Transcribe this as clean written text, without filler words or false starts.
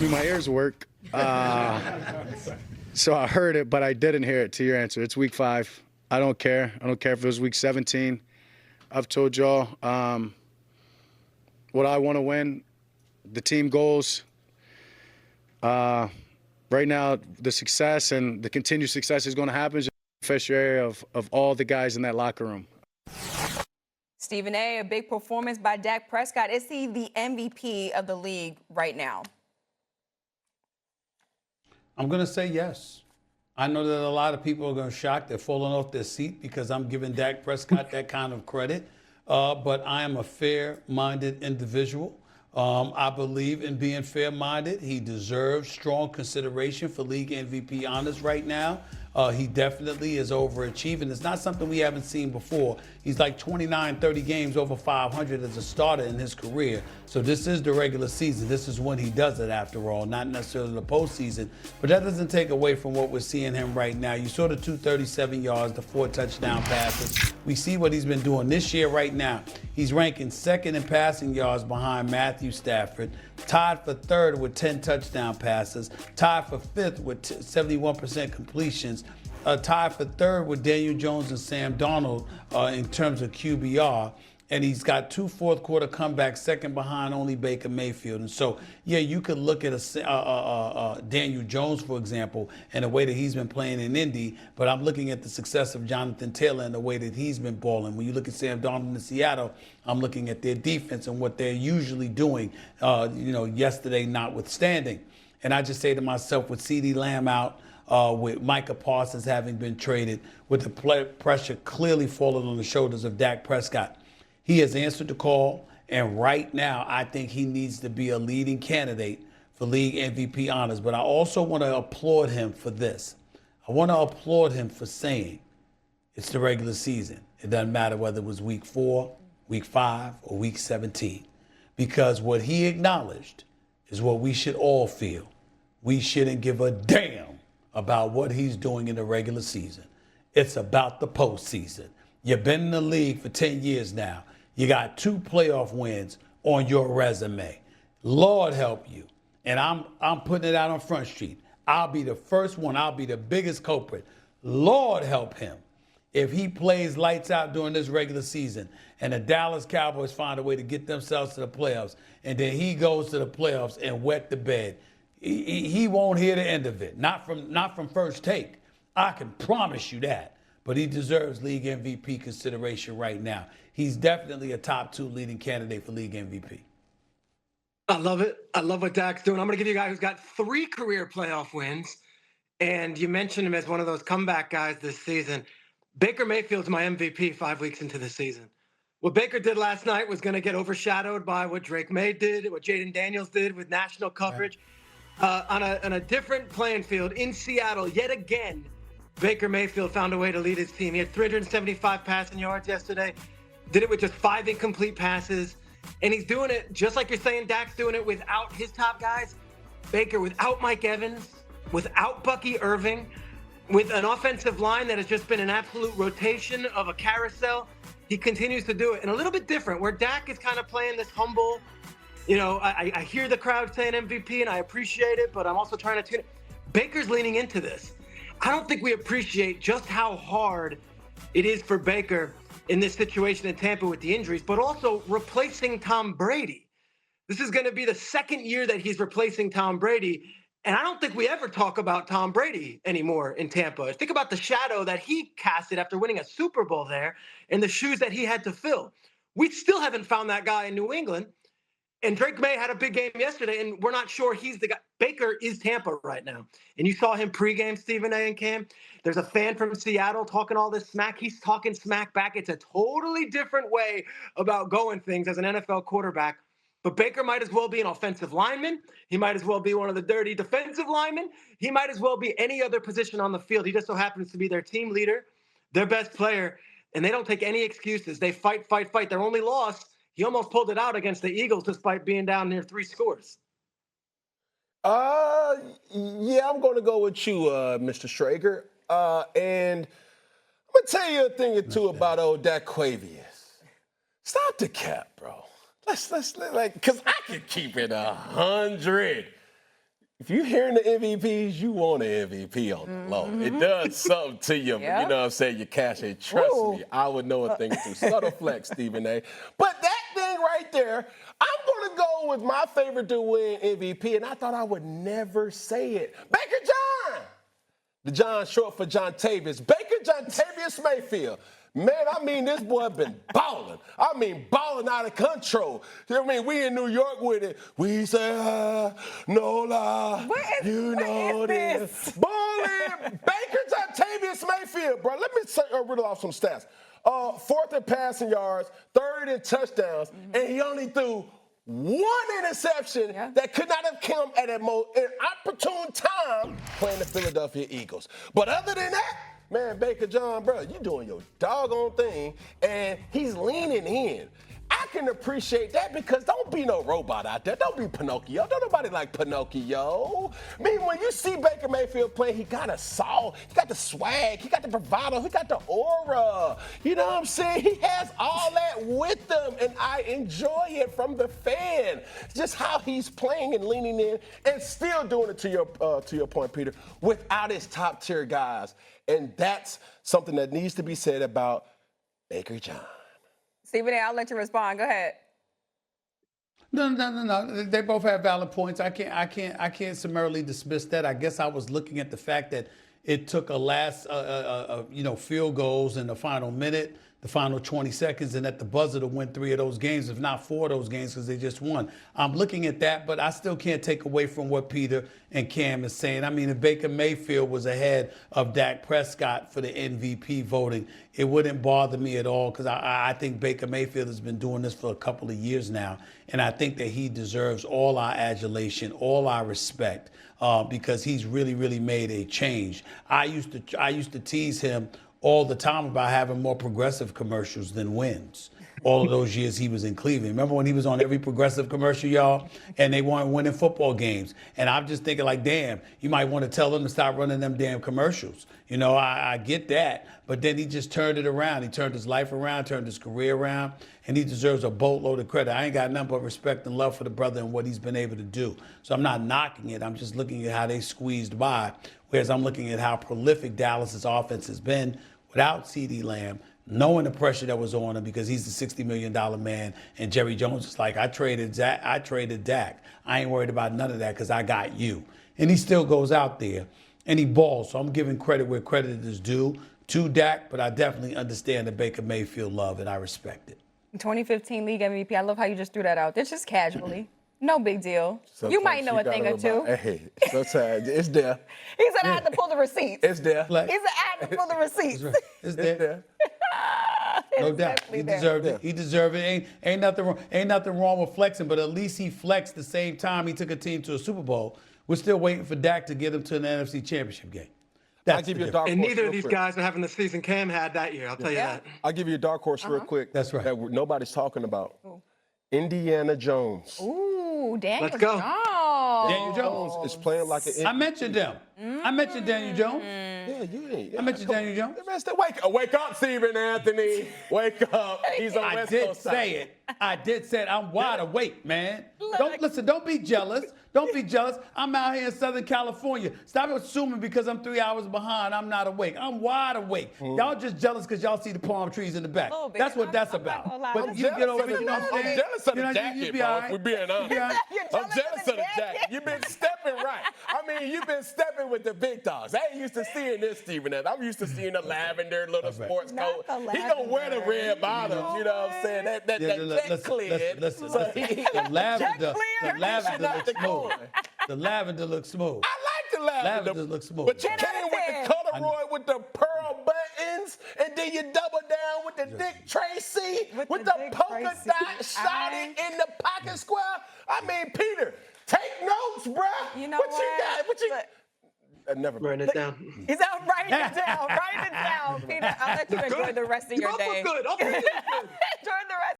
My ears work. So I heard it, but I didn't hear it to your answer. It's week 5. I don't care. I don't care if it was week 17. I've told y'all what I want to win, the team goals. Right now, the success and the continued success is going to happen is a beneficiary of all the guys in that locker room. Stephen A., a big performance by Dak Prescott. Is he the MVP of the league right now? I'm going to say yes. I know that a lot of people are going to shock. They're falling off their seat because I'm giving Dak Prescott that kind of credit. But I am a fair-minded individual. I believe in being fair-minded. He deserves strong consideration for league MVP honors right now. He definitely is overachieving. It's not something we haven't seen before. He's like 29, 30 games over 500 as a starter in his career. So this is the regular season. This is when he does it, after all, not necessarily the postseason. But that doesn't take away from what we're seeing him right now. You saw the 237 yards, the 4 touchdown passes. We see what he's been doing this year right now. He's ranking second in passing yards behind Matthew Stafford, tied for third with 10 touchdown passes, tied for fifth with 71% completions, tied for third with Daniel Jones and Sam Darnold in terms of QBR. And he's got 2 fourth-quarter comebacks, second behind only Baker Mayfield. And so, yeah, you could look at Daniel Jones, for example, and the way that he's been playing in Indy, but I'm looking at the success of Jonathan Taylor and the way that he's been balling. When you look at Sam Darnold in Seattle, I'm looking at their defense and what they're usually doing, yesterday notwithstanding. And I just say to myself, with CeeDee Lamb out, with Micah Parsons having been traded, with the pressure clearly falling on the shoulders of Dak Prescott, he has answered the call, and right now I think he needs to be a leading candidate for league MVP honors. But I also want to applaud him for this. I want to applaud him for saying it's the regular season. It doesn't matter whether it was week 4, week 5, or week 17. Because what he acknowledged is what we should all feel. We shouldn't give a damn about what he's doing in the regular season. It's about the postseason. You've been in the league for 10 years now. You got 2 playoff wins on your resume. Lord help you. And I'm putting it out on Front Street. I'll be the first one. I'll be the biggest culprit. Lord help him if he plays lights out during this regular season and the Dallas Cowboys find a way to get themselves to the playoffs, and then he goes to the playoffs and wet the bed. He won't hear the end of it. Not from first take. I can promise you that. But he deserves league MVP consideration right now. He's definitely a top 2 leading candidate for league MVP. I love it. I love what Dak's doing. I'm going to give you a guy who's got 3 career playoff wins, and you mentioned him as one of those comeback guys this season. Baker Mayfield's my MVP 5 weeks into the season. What Baker did last night was going to get overshadowed by what Drake May did, what Jaden Daniels did with national coverage. On a different playing field in Seattle, yet again, Baker Mayfield found a way to lead his team. He had 375 passing yards yesterday, did it with just 5 incomplete passes, and he's doing it just like you're saying Dak's doing it without his top guys. Baker, without Mike Evans, without Bucky Irving, with an offensive line that has just been an absolute rotation of a carousel, he continues to do it. And a little bit different, where Dak is kind of playing this humble, I hear the crowd saying MVP, and I appreciate it, but I'm also trying to tune it. Baker's leaning into this. I don't think we appreciate just how hard it is for Baker in this situation in Tampa with the injuries, but also replacing Tom Brady. This is going to be the second year that he's replacing Tom Brady, and I don't think we ever talk about Tom Brady anymore in Tampa. Think about the shadow that he casted after winning a Super Bowl there and the shoes that he had to fill. We still haven't found that guy in New England. And Drake May had a big game yesterday, and we're not sure he's the guy. Baker is Tampa right now. And you saw him pregame, Stephen A. and Cam. There's a fan from Seattle talking all this smack. He's talking smack back. It's a totally different way about going things as an NFL quarterback. But Baker might as well be an offensive lineman. He might as well be one of the dirty defensive linemen. He might as well be any other position on the field. He just so happens to be their team leader, their best player, and they don't take any excuses. They fight. Their only loss, he almost pulled it out against the Eagles despite being down near 3 scores. Yeah, I'm going to go with you, Mr. Schrager. And I'm going to tell you a thing or two about old Dak Quavius. Stop the cap, bro. Let's because I can keep it 100. if you're hearing the MVPs, you want an MVP on the low. It does something to you. Yeah. You know what I'm saying? Your cash. Trust me, I would know a thing or two. Subtle flex, Stephen A. But that thing right there, I'm going to go with my favorite to win MVP, and I thought I would never say it. Baker John. The John short for John Tavius. Baker John Tavius Mayfield. Man, I mean, this boy been balling. I mean, balling out of control. I mean, we in New York with it. We say, no lie. You know this. Balling. Baker Jontavius Mayfield, bro. Let me riddle off some stats. 4th in passing yards, 3rd in touchdowns, and he only threw one interception that could not have come at an opportune time playing the Philadelphia Eagles. But other than that, man, Baker John, bro, you doing your doggone thing, and he's leaning in. I can appreciate that because don't be no robot out there. Don't be Pinocchio. Don't nobody like Pinocchio. I mean, when you see Baker Mayfield play, he got a soul. He got the swag. He got the bravado. He got the aura. You know what I'm saying? He has all that with him, and I enjoy it from the fan. Just how he's playing and leaning in and still doing it to your point, Peter, without his top-tier guys. And that's something that needs to be said about Baker John. Stephen A., I'll let you respond. Go ahead. No. They both have valid points. I can't summarily dismiss that. I guess I was looking at the fact that it took a last, field goals in the final minute, the final 20 seconds, and at the buzzer to win 3 of those games, if not 4 of those games, because they just won. I'm looking at that, but I still can't take away from what Peter and Cam is saying. I mean, if Baker Mayfield was ahead of Dak Prescott for the MVP voting, it wouldn't bother me at all, because I think Baker Mayfield has been doing this for a couple of years now, and I think that he deserves all our adulation, all our respect, because he's really, really made a change. I used to tease him all the time about having more progressive commercials than wins. All of those years he was in Cleveland. Remember when he was on every progressive commercial, y'all? And they weren't winning football games. And I'm just thinking like, damn, you might want to tell them to stop running them damn commercials. You know, I get that. But then he just turned it around. He turned his life around, turned his career around, and he deserves a boatload of credit. I ain't got nothing but respect and love for the brother and what he's been able to do. So I'm not knocking it. I'm just looking at how they squeezed by, whereas I'm looking at how prolific Dallas's offense has been without CeeDee Lamb, knowing the pressure that was on him because he's the $60 million man, and Jerry Jones is like, I traded Dak. I ain't worried about none of that because I got you. And he still goes out there and he balls. So I'm giving credit where credit is due to Dak, but I definitely understand the Baker Mayfield love and I respect it. 2015 league MVP. I love how you just threw that out there just casually. No big deal. Sometimes you might know a thing or two. Hey, sometimes it's there. He said I had to pull the receipts. It's there. He said I had to pull the receipts. It's there. No doubt. He there. deserved it. He deserved it. Ain't nothing wrong with flexing, but at least he flexed the same time he took a team to a Super Bowl. We're still waiting for Dak to get him to an NFC Championship game. I'll give you a dark horse. And neither of these quick. guys are having the season Cam had that year. I'll tell you that. I'll give you a dark horse real quick. That's right. That nobody's talking about. Indiana Jones. Ooh, Daniel Let's go. Jones. Daniel Jones Is playing like an. I mentioned them. I mentioned Daniel Jones. Yeah, you ain't. I mentioned Daniel Jones. Wake up, Stephen Anthony. Wake up. He's on I West did Coast say it. I did say it. I'm wide awake, man. Don't be jealous. Don't be jealous. I'm out here in Southern California. Stop assuming because I'm 3 hours behind, I'm not awake. I'm wide awake. Y'all just jealous because y'all see the palm trees in the back. That's what that's I'm not about. gonna lie. But I'm you get over it, you know what I'm I'm saying? jealous of the You know, jacket, you be bro. all right. We're being honest. You're I'm jealous of the jacket. You've been stepping right. I mean, you've been stepping with the big dogs. I ain't used to seeing this, Stephen. I'm used to seeing the lavender little sports Not coat. the He gonna wear the lavender. red bottoms. You know what I'm saying? That jet cleared. Listen. So he- The lavender Not looks the smooth. corn. The lavender looks smooth. I like the lavender. Lavender looks smooth. But you 10 out came of with 10. the corduroy with the pearl buttons, and then you double down with the Dick Tracy, With with the the Dick polka Tracy. dot shouted in the pocket square. I mean, Peter, take notes, bruh. You know what? You what? got? What you? Never mind. Burn it down. He's out writing it down. Writing it down. Peter, I'll let you enjoy the rest of your You both day. look good. Okay. Enjoy the rest.